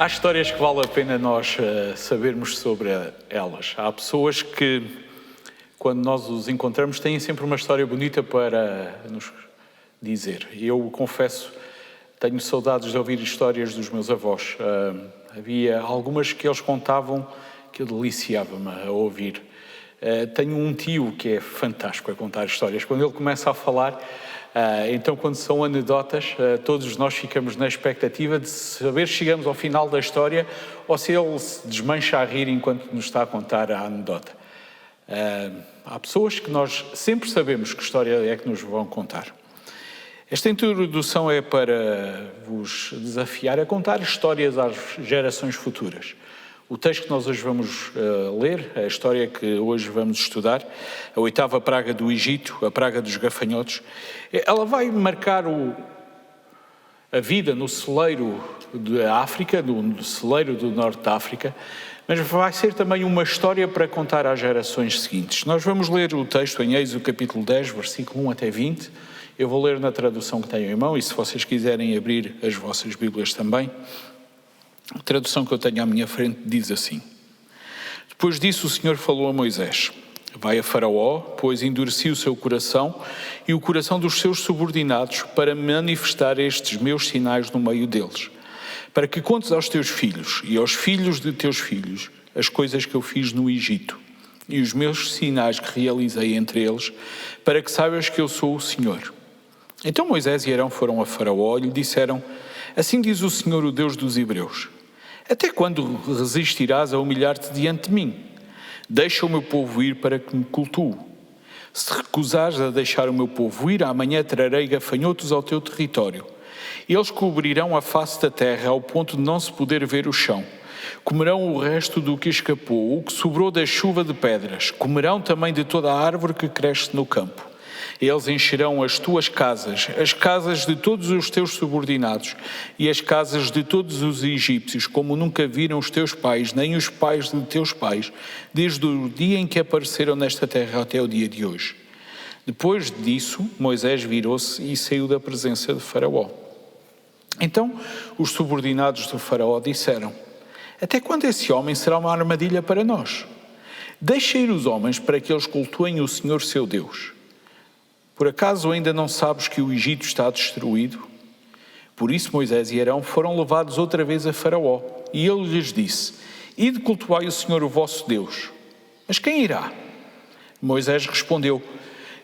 Há histórias que vale a pena nós sabermos sobre elas. Há pessoas que, quando nós os encontramos, têm sempre uma história bonita para nos dizer. Eu confesso, tenho saudades de ouvir histórias dos meus avós. Havia algumas que eles contavam que eu deliciava-me a ouvir. Tenho um tio que é fantástico a contar histórias. Quando ele começa a falar, então quando são anedotas, todos nós ficamos na expectativa de saber se chegamos ao final da história ou se ele se desmancha a rir enquanto nos está a contar a anedota. Há pessoas que nós sempre sabemos que história é que nos vão contar. Esta introdução é para vos desafiar a contar histórias às gerações futuras. O texto que nós hoje vamos ler, a história que hoje vamos estudar, a 8ª praga do Egito, a praga dos gafanhotos, ela vai marcar a vida no celeiro da África, no celeiro do norte da África, mas vai ser também uma história para contar às gerações seguintes. Nós vamos ler o texto em Êxodo capítulo 10, versículo 1 até 20. Eu vou ler na tradução que tenho em mão e se vocês quiserem abrir as vossas Bíblias também. A tradução que eu tenho à minha frente diz assim: Depois disso o Senhor falou a Moisés: Vai a Faraó, pois endureci o seu coração e o coração dos seus subordinados para manifestar estes meus sinais no meio deles, para que contes aos teus filhos e aos filhos de teus filhos as coisas que eu fiz no Egito e os meus sinais que realizei entre eles, para que saibas que eu sou o Senhor. Então Moisés e Arão foram a Faraó e lhe disseram: Assim diz o Senhor, o Deus dos Hebreus: Até quando resistirás a humilhar-te diante de mim? Deixa o meu povo ir para que me cultue. Se recusares a deixar o meu povo ir, amanhã trarei gafanhotos ao teu território. Eles cobrirão a face da terra ao ponto de não se poder ver o chão. Comerão o resto do que escapou, o que sobrou da chuva de pedras. Comerão também de toda a árvore que cresce no campo. Eles encherão as tuas casas, as casas de todos os teus subordinados e as casas de todos os egípcios, como nunca viram os teus pais, nem os pais de teus pais, desde o dia em que apareceram nesta terra até o dia de hoje. Depois disso, Moisés virou-se e saiu da presença de Faraó. Então, os subordinados do Faraó disseram: Até quando esse homem será uma armadilha para nós? Deixa ir os homens para que eles cultuem o Senhor seu Deus. Por acaso ainda não sabes que o Egito está destruído? Por isso Moisés e Arão foram levados outra vez a Faraó, e ele lhes disse: Ide cultuai o Senhor o vosso Deus. Mas quem irá? Moisés respondeu: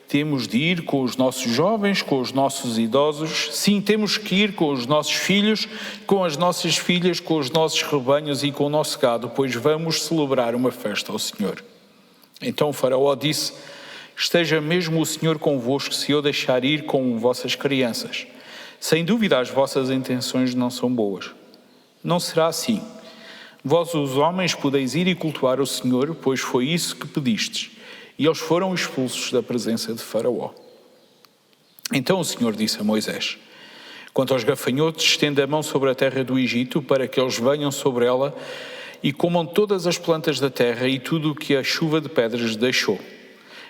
Temos de ir com os nossos jovens, com os nossos idosos, sim, temos que ir com os nossos filhos, com as nossas filhas, com os nossos rebanhos e com o nosso gado, pois vamos celebrar uma festa ao Senhor. Então o Faraó disse: Esteja mesmo o Senhor convosco se eu deixar ir com vossas crianças. Sem dúvida as vossas intenções não são boas. Não será assim. Vós os homens podeis ir e cultuar o Senhor, pois foi isso que pedistes. E eles foram expulsos da presença de Faraó. Então o Senhor disse a Moisés: Quanto aos gafanhotos, estende a mão sobre a terra do Egito, para que eles venham sobre ela e comam todas as plantas da terra e tudo o que a chuva de pedras deixou.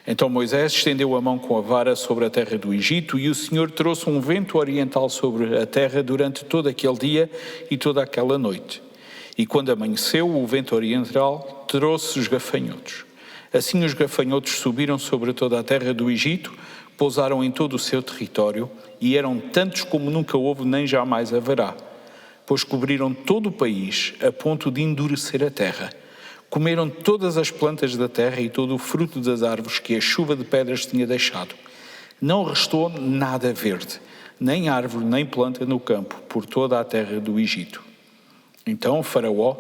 Então Moisés estendeu a mão com a vara sobre a terra do Egito e o Senhor trouxe um vento oriental sobre a terra durante todo aquele dia e toda aquela noite. E quando amanheceu, o vento oriental trouxe os gafanhotos. Assim os gafanhotos subiram sobre toda a terra do Egito, pousaram em todo o seu território e eram tantos como nunca houve nem jamais haverá, pois cobriram todo o país a ponto de endurecer a terra. Comeram todas as plantas da terra e todo o fruto das árvores que a chuva de pedras tinha deixado. Não restou nada verde, nem árvore, nem planta no campo, por toda a terra do Egito. Então o Faraó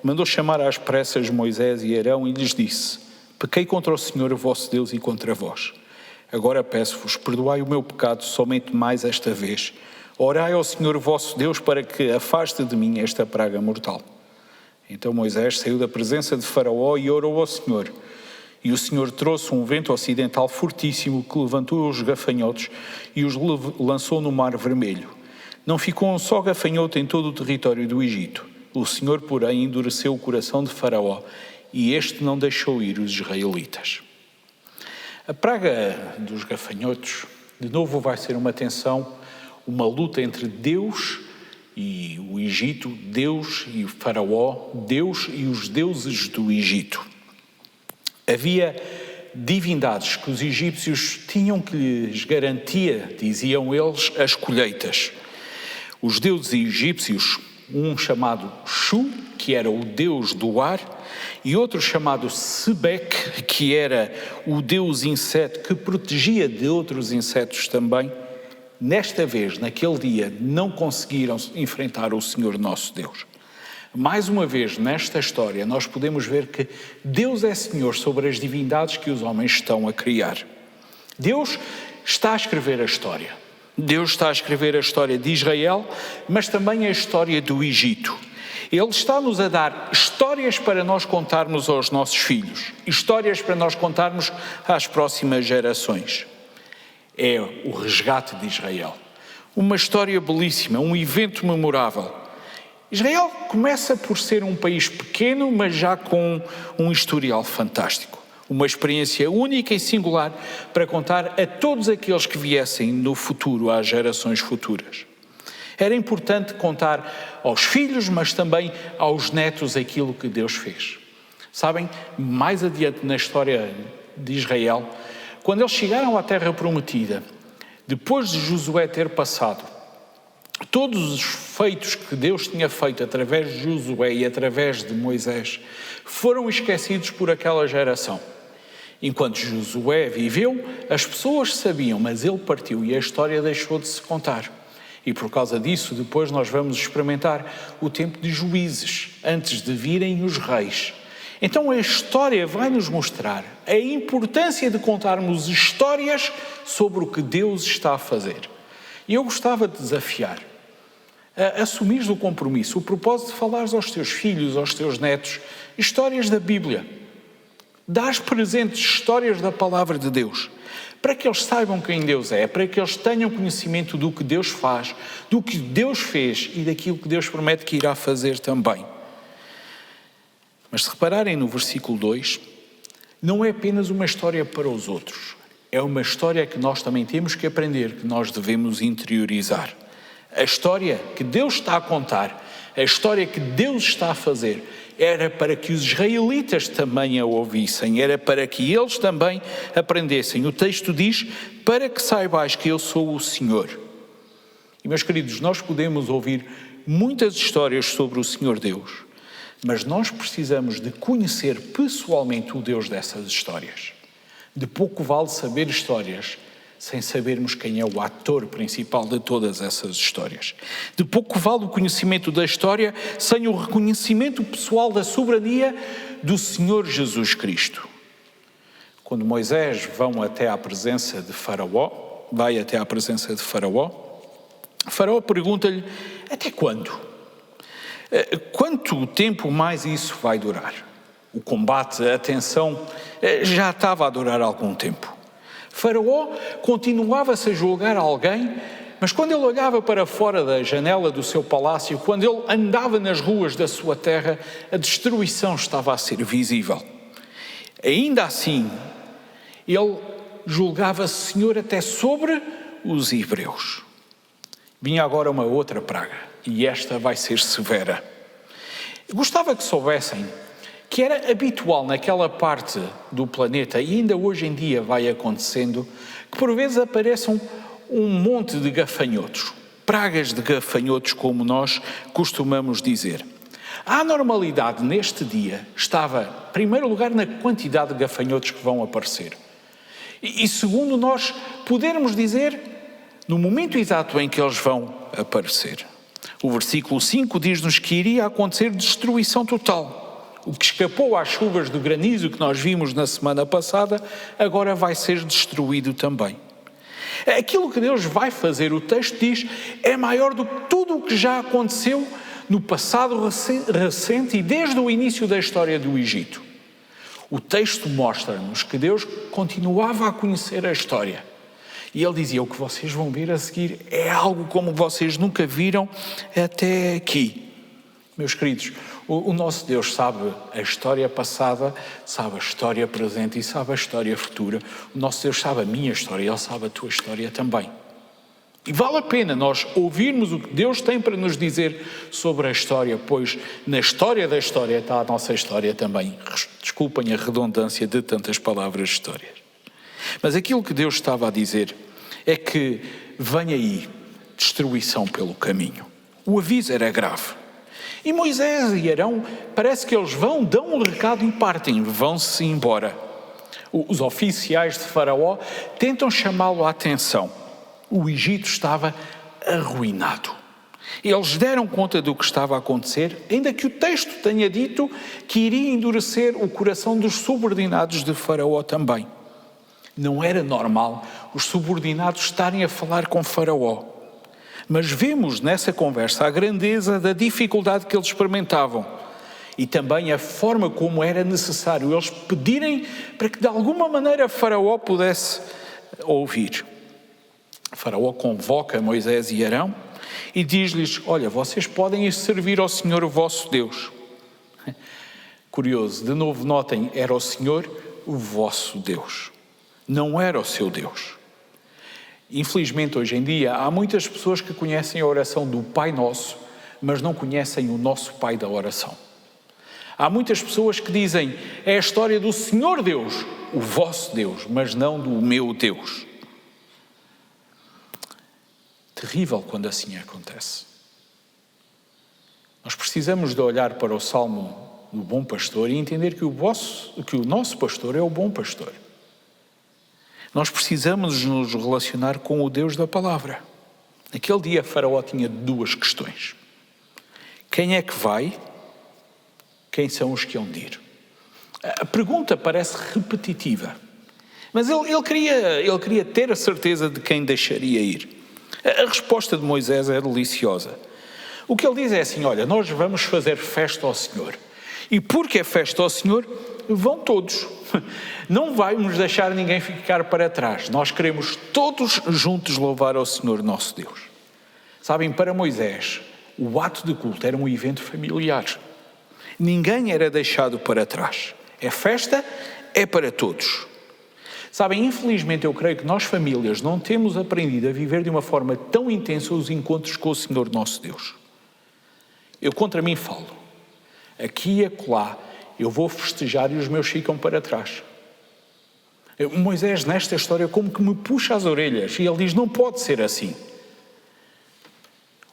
mandou chamar às pressas Moisés e Arão e lhes disse: Pequei contra o Senhor, o vosso Deus, e contra vós. Agora peço-vos, perdoai o meu pecado somente mais esta vez. Orai ao Senhor, o vosso Deus, para que afaste de mim esta praga mortal. Então Moisés saiu da presença de Faraó e orou ao Senhor. E o Senhor trouxe um vento ocidental fortíssimo que levantou os gafanhotos e os lançou no Mar Vermelho. Não ficou um só gafanhoto em todo o território do Egito. O Senhor, porém, endureceu o coração de Faraó e este não deixou ir os israelitas. A praga dos gafanhotos, de novo, vai ser uma tensão, uma luta entre Deus e o Egito, Deus e o Faraó, Deus e os deuses do Egito. Havia divindades que os egípcios tinham que lhes garantia, diziam eles, as colheitas. Os deuses egípcios, um chamado Shu, que era o deus do ar, e outro chamado Sebek, que era o deus inseto que protegia de outros insetos também, nesta vez, naquele dia, não conseguiram enfrentar o Senhor nosso Deus. Mais uma vez, nesta história, nós podemos ver que Deus é Senhor sobre as divindades que os homens estão a criar. Deus está a escrever a história. Deus está a escrever a história de Israel, mas também a história do Egito. Ele está-nos a dar histórias para nós contarmos aos nossos filhos, histórias para nós contarmos às próximas gerações. É o resgate de Israel. Uma história belíssima, um evento memorável. Israel começa por ser um país pequeno, mas já com um historial fantástico. Uma experiência única e singular para contar a todos aqueles que viessem no futuro, às gerações futuras. Era importante contar aos filhos, mas também aos netos aquilo que Deus fez. Sabem, mais adiante na história de Israel, quando eles chegaram à Terra Prometida, depois de Josué ter passado todos os feitos que Deus tinha feito através de Josué e através de Moisés, foram esquecidos por aquela geração. Enquanto Josué viveu, as pessoas sabiam, mas ele partiu e a história deixou de se contar. E por causa disso, depois nós vamos experimentar o tempo de juízes, antes de virem os reis. Então a história vai nos mostrar a importância de contarmos histórias sobre o que Deus está a fazer. E eu gostava de desafiar a assumires o compromisso, o propósito de falares aos teus filhos, aos teus netos, histórias da Bíblia. Dás presentes histórias da palavra de Deus, para que eles saibam quem Deus é, para que eles tenham conhecimento do que Deus faz, do que Deus fez e daquilo que Deus promete que irá fazer também. Mas se repararem no versículo 2, não é apenas uma história para os outros, é uma história que nós também temos que aprender, que nós devemos interiorizar. A história que Deus está a contar, a história que Deus está a fazer, era para que os israelitas também a ouvissem, era para que eles também aprendessem. O texto diz, para que saibais que eu sou o Senhor. E meus queridos, nós podemos ouvir muitas histórias sobre o Senhor Deus, mas nós precisamos de conhecer pessoalmente o Deus dessas histórias. De pouco vale saber histórias sem sabermos quem é o ator principal de todas essas histórias. De pouco vale o conhecimento da história sem o reconhecimento pessoal da soberania do Senhor Jesus Cristo. Quando Moisés vai até à presença de Faraó, Faraó pergunta-lhe, até quando? Quanto tempo mais isso vai durar? O combate, a tensão, já estava a durar algum tempo. Faraó continuava-se a julgar alguém, mas quando ele olhava para fora da janela do seu palácio, quando ele andava nas ruas da sua terra, a destruição estava a ser visível. Ainda assim, ele julgava-se Senhor até sobre os hebreus. Vinha agora uma outra praga, e esta vai ser severa. Gostava que soubessem que era habitual naquela parte do planeta, e ainda hoje em dia vai acontecendo, que por vezes apareçam um monte de gafanhotos, pragas de gafanhotos, como nós costumamos dizer. A anormalidade neste dia estava, em primeiro lugar, na quantidade de gafanhotos que vão aparecer. E segundo, nós podermos dizer, no momento exato em que eles vão aparecer. O versículo 5 diz-nos que iria acontecer destruição total. O que escapou às chuvas do granizo que nós vimos na semana passada, agora vai ser destruído também. Aquilo que Deus vai fazer, o texto diz, é maior do que tudo o que já aconteceu no passado recente e desde o início da história do Egito. O texto mostra-nos que Deus continuava a conhecer a história. E ele dizia, o que vocês vão ver a seguir é algo como vocês nunca viram até aqui. Meus queridos, o nosso Deus sabe a história passada, sabe a história presente e sabe a história futura. O nosso Deus sabe a minha história, Ele sabe a tua história também. E vale a pena nós ouvirmos o que Deus tem para nos dizer sobre a história, pois na história da história está a nossa história também. Desculpem a redundância de tantas palavras histórias. Mas aquilo que Deus estava a dizer é que vem aí destruição pelo caminho. O aviso era grave. E Moisés e Arão, parece que eles dão um recado e partem, vão-se embora. Os oficiais de Faraó tentam chamá-lo à atenção. O Egito estava arruinado. Eles deram conta do que estava a acontecer, ainda que o texto tenha dito que iria endurecer o coração dos subordinados de Faraó também. Não era normal os subordinados estarem a falar com Faraó. Mas vemos nessa conversa a grandeza da dificuldade que eles experimentavam e também a forma como era necessário eles pedirem para que de alguma maneira Faraó pudesse ouvir. Faraó convoca Moisés e Arão e diz-lhes: olha, vocês podem ir servir ao Senhor o vosso Deus. Curioso, de novo notem, era o Senhor o vosso Deus, não era o seu Deus. Infelizmente, hoje em dia, há muitas pessoas que conhecem a oração do Pai Nosso, mas não conhecem o nosso Pai da oração. Há muitas pessoas que dizem, é a história do Senhor Deus, o vosso Deus, mas não do meu Deus. Terrível quando assim acontece. Nós precisamos de olhar para o Salmo do Bom Pastor e entender que o nosso pastor é o bom pastor. Nós precisamos nos relacionar com o Deus da palavra. Naquele dia, Faraó tinha duas questões. Quem é que vai? Quem são os que hão de ir? A pergunta parece repetitiva, mas ele queria ter a certeza de quem deixaria ir. A resposta de Moisés é deliciosa. O que ele diz é assim, olha, nós vamos fazer festa ao Senhor. E porque é festa ao Senhor, vão todos. Não vamos deixar ninguém ficar para trás. Nós queremos todos juntos louvar ao Senhor nosso Deus. Sabem, para Moisés, o ato de culto era um evento familiar. Ninguém era deixado para trás. É festa, é para todos. Sabem, infelizmente eu creio que nós famílias não temos aprendido a viver de uma forma tão intensa os encontros com o Senhor nosso Deus. Eu contra mim falo. Aqui e acolá eu vou festejar e os meus ficam para trás. Moisés nesta história como que me puxa as orelhas e ele diz, não pode ser assim.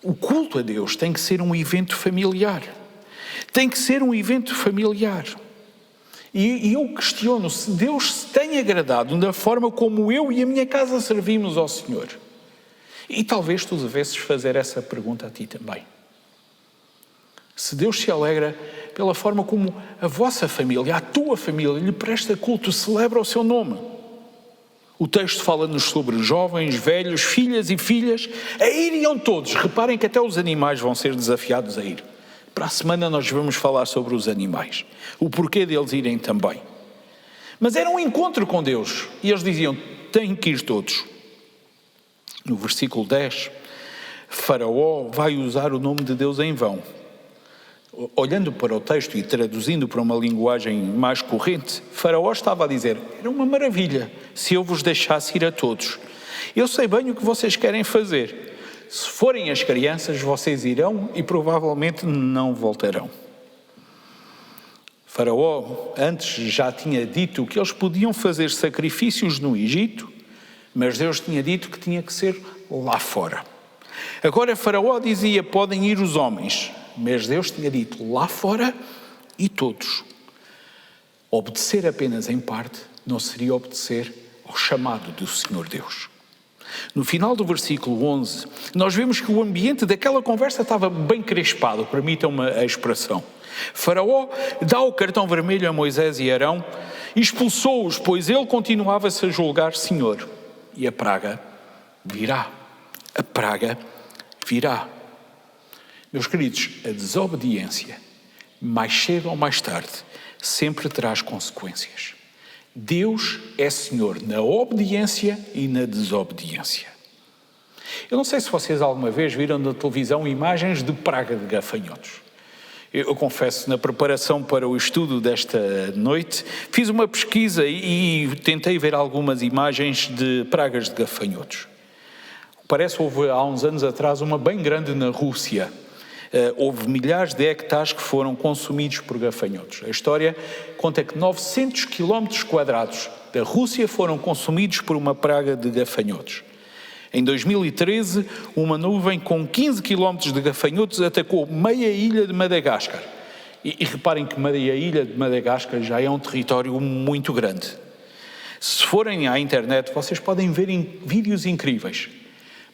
O culto a Deus tem que ser um evento familiar. Tem que ser um evento familiar. E eu questiono se Deus se tem agradado da forma como eu e a minha casa servimos ao Senhor. E talvez tu devesses fazer essa pergunta a ti também. Se Deus se alegra pela forma como a vossa família, a tua família, lhe presta culto, celebra o seu nome. O texto fala-nos sobre jovens, velhos, filhas e filhas. A iriam todos. Reparem que até os animais vão ser desafiados a ir. Para a semana nós vamos falar sobre os animais. O porquê deles irem também. Mas era um encontro com Deus. E eles diziam, têm que ir todos. No versículo 10, Faraó vai usar o nome de Deus em vão. Olhando para o texto e traduzindo para uma linguagem mais corrente, Faraó estava a dizer, era uma maravilha se eu vos deixasse ir a todos. Eu sei bem o que vocês querem fazer. Se forem as crianças, vocês irão e provavelmente não voltarão. Faraó antes já tinha dito que eles podiam fazer sacrifícios no Egito, mas Deus tinha dito que tinha que ser lá fora. Agora Faraó dizia, podem ir os homens, mas Deus tinha dito lá fora e todos. Obedecer apenas em parte não seria obedecer ao chamado do Senhor Deus. No final do versículo 11, nós vemos que o ambiente daquela conversa estava bem crespado, permitam-me a expressão. Faraó dá o cartão vermelho a Moisés e Arão, expulsou-os, pois ele continuava-se a julgar Senhor. E a praga virá. A praga virá. Meus queridos, a desobediência, mais cedo ou mais tarde, sempre traz consequências. Deus é Senhor na obediência e na desobediência. Eu não sei se vocês alguma vez viram na televisão imagens de praga de gafanhotos. Eu confesso, na preparação para o estudo desta noite, fiz uma pesquisa e tentei ver algumas imagens de pragas de gafanhotos. Parece que houve há uns anos atrás uma bem grande na Rússia. Houve milhares de hectares que foram consumidos por gafanhotos. A história conta que 900 quilómetros quadrados da Rússia foram consumidos por uma praga de gafanhotos. Em 2013, uma nuvem com 15 quilómetros de gafanhotos atacou meia ilha de Madagascar. E reparem que meia ilha de Madagascar já é um território muito grande. Se forem à internet, vocês podem ver vídeos incríveis.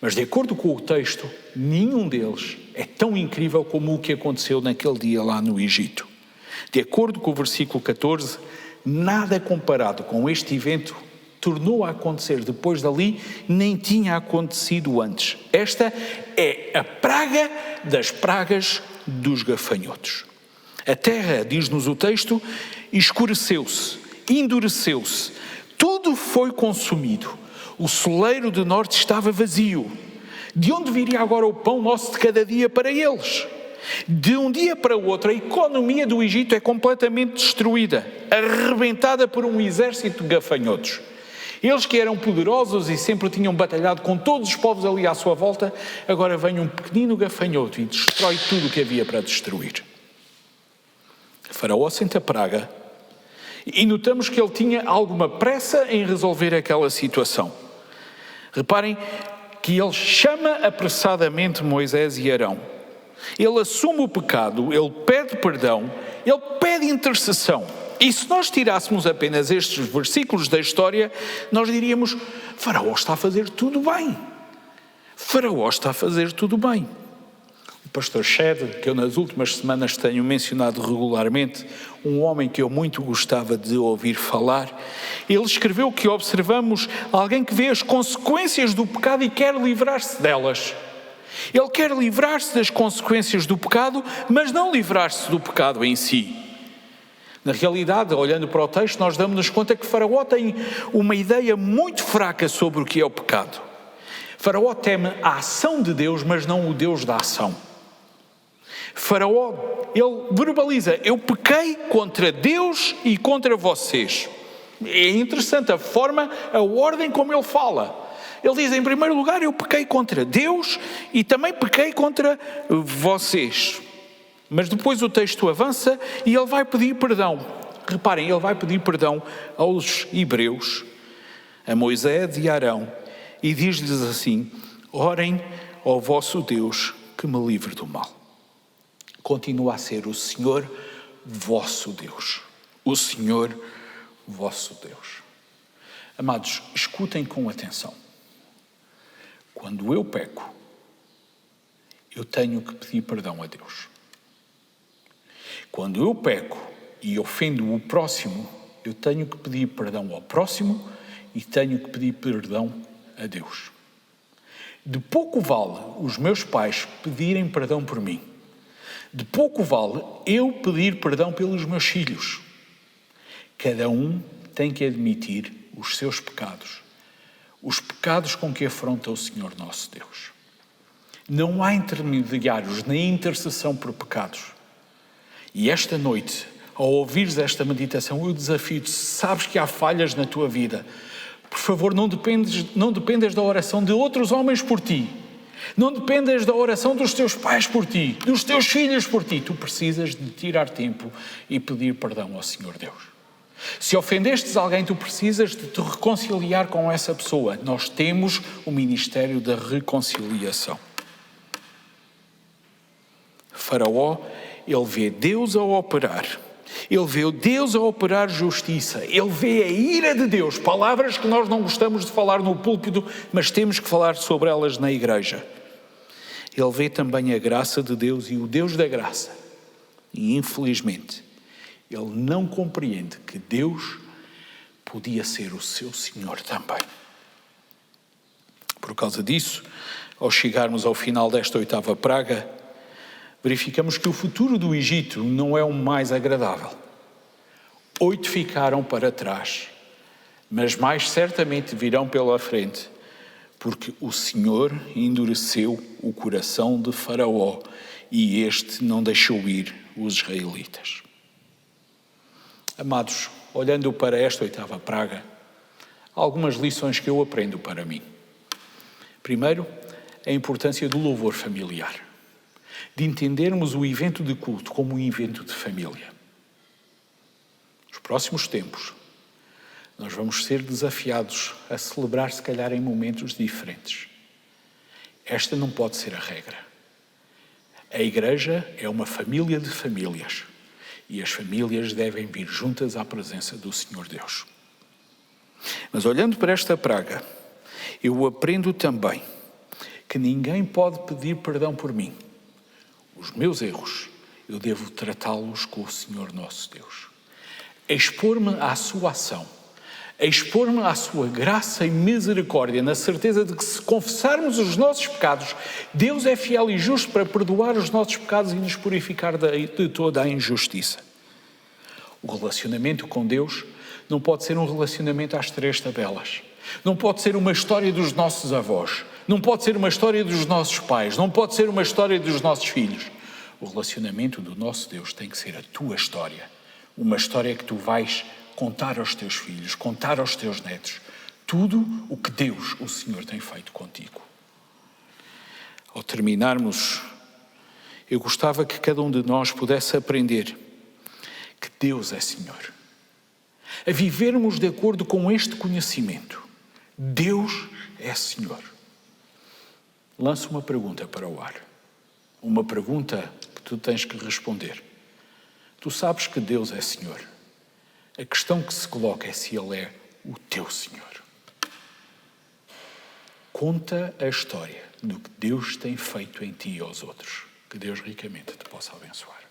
Mas de acordo com o texto, nenhum deles é tão incrível como o que aconteceu naquele dia lá no Egito. De acordo com o versículo 14, nada comparado com este evento tornou a acontecer depois dali, nem tinha acontecido antes. Esta é a praga das pragas dos gafanhotos. A terra, diz-nos o texto, escureceu-se, endureceu-se, tudo foi consumido. O celeiro do norte estava vazio. De onde viria agora o pão nosso de cada dia para eles? De um dia para o outro, a economia do Egito é completamente destruída, arrebentada por um exército de gafanhotos. Eles que eram poderosos e sempre tinham batalhado com todos os povos ali à sua volta, agora vem um pequenino gafanhoto e destrói tudo o que havia para destruir. Faraó sente a praga e notamos que ele tinha alguma pressa em resolver aquela situação. Reparem que ele chama apressadamente Moisés e Arão. Ele assume o pecado, ele pede perdão, ele pede intercessão. E se nós tirássemos apenas estes versículos da história, nós diríamos: Faraó está a fazer tudo bem. Faraó está a fazer tudo bem. O pastor Shed, que eu nas últimas semanas tenho mencionado regularmente, um homem que eu muito gostava de ouvir falar, ele escreveu que observamos alguém que vê as consequências do pecado e quer livrar-se delas. Ele quer livrar-se das consequências do pecado, mas não livrar-se do pecado em si. Na realidade, olhando para o texto, nós damos-nos conta que Faraó tem uma ideia muito fraca sobre o que é o pecado. Faraó teme a ação de Deus, mas não o Deus da ação. Faraó, ele verbaliza: eu pequei contra Deus e contra vocês. É interessante a ordem como ele fala. Ele diz, em primeiro lugar, eu pequei contra Deus e também pequei contra vocês. Mas depois o texto avança e ele vai pedir perdão. Reparem, ele vai pedir perdão aos hebreus, a Moisés e a Arão, e diz-lhes assim: orem ao vosso Deus que me livre do mal. Continua a ser o Senhor vosso Deus. O Senhor vosso Deus. Amados, escutem com atenção. Quando eu peco, eu tenho que pedir perdão a Deus. Quando eu peco e ofendo o próximo, eu tenho que pedir perdão ao próximo e tenho que pedir perdão a Deus. De pouco vale os meus pais pedirem perdão por mim. De pouco vale eu pedir perdão pelos meus filhos. Cada um tem que admitir os seus pecados, os pecados com que afronta o Senhor nosso Deus. Não há intermediários nem intercessão por pecados. E esta noite, ao ouvires esta meditação, eu desafio-te: sabes que há falhas na tua vida, por favor, não dependas da oração de outros homens por ti. Não dependas da oração dos teus pais por ti, dos teus filhos por ti. Tu precisas de tirar tempo e pedir perdão ao Senhor Deus. Se ofendestes alguém, tu precisas de te reconciliar com essa pessoa. Nós temos o ministério da reconciliação. Faraó, ele vê Deus a operar. Ele vê Deus a operar justiça. Ele vê a ira de Deus. Palavras que nós não gostamos de falar no púlpito, mas temos que falar sobre elas na igreja. Ele vê também a graça de Deus e o Deus da graça. E infelizmente, ele não compreende que Deus podia ser o seu Senhor também. Por causa disso, ao chegarmos ao final desta 8ª praga, verificamos que o futuro do Egito não é o mais agradável. 8 ficaram para trás, mas mais certamente virão pela frente, porque o Senhor endureceu o coração de Faraó e este não deixou ir os israelitas. Amados, olhando para esta 8ª praga, há algumas lições que eu aprendo para mim. Primeiro, a importância do louvor familiar, de entendermos o evento de culto como um evento de família. Nos próximos tempos, nós vamos ser desafiados a celebrar, se calhar, em momentos diferentes. Esta não pode ser a regra. A Igreja é uma família de famílias e as famílias devem vir juntas à presença do Senhor Deus. Mas olhando para esta praga, eu aprendo também que ninguém pode pedir perdão por mim. Os meus erros, eu devo tratá-los com o Senhor nosso Deus. Expor-me à sua ação, expor-me à sua graça e misericórdia, na certeza de que se confessarmos os nossos pecados, Deus é fiel e justo para perdoar os nossos pecados e nos purificar de toda a injustiça. O relacionamento com Deus não pode ser um relacionamento às três tabelas. Não pode ser uma história dos nossos avós. Não pode ser uma história dos nossos pais. Não pode ser uma história dos nossos filhos. O relacionamento do nosso Deus tem que ser a tua história. Uma história que tu vais contar aos teus filhos, contar aos teus netos. Tudo o que Deus, o Senhor, tem feito contigo. Ao terminarmos, eu gostava que cada um de nós pudesse aprender que Deus é Senhor. A vivermos de acordo com este conhecimento. Deus é Senhor. Lanço uma pergunta para o ar. Uma pergunta que tu tens que responder. Tu sabes que Deus é Senhor. A questão que se coloca é se Ele é o teu Senhor. Conta a história do que Deus tem feito em ti e aos outros. Que Deus ricamente te possa abençoar.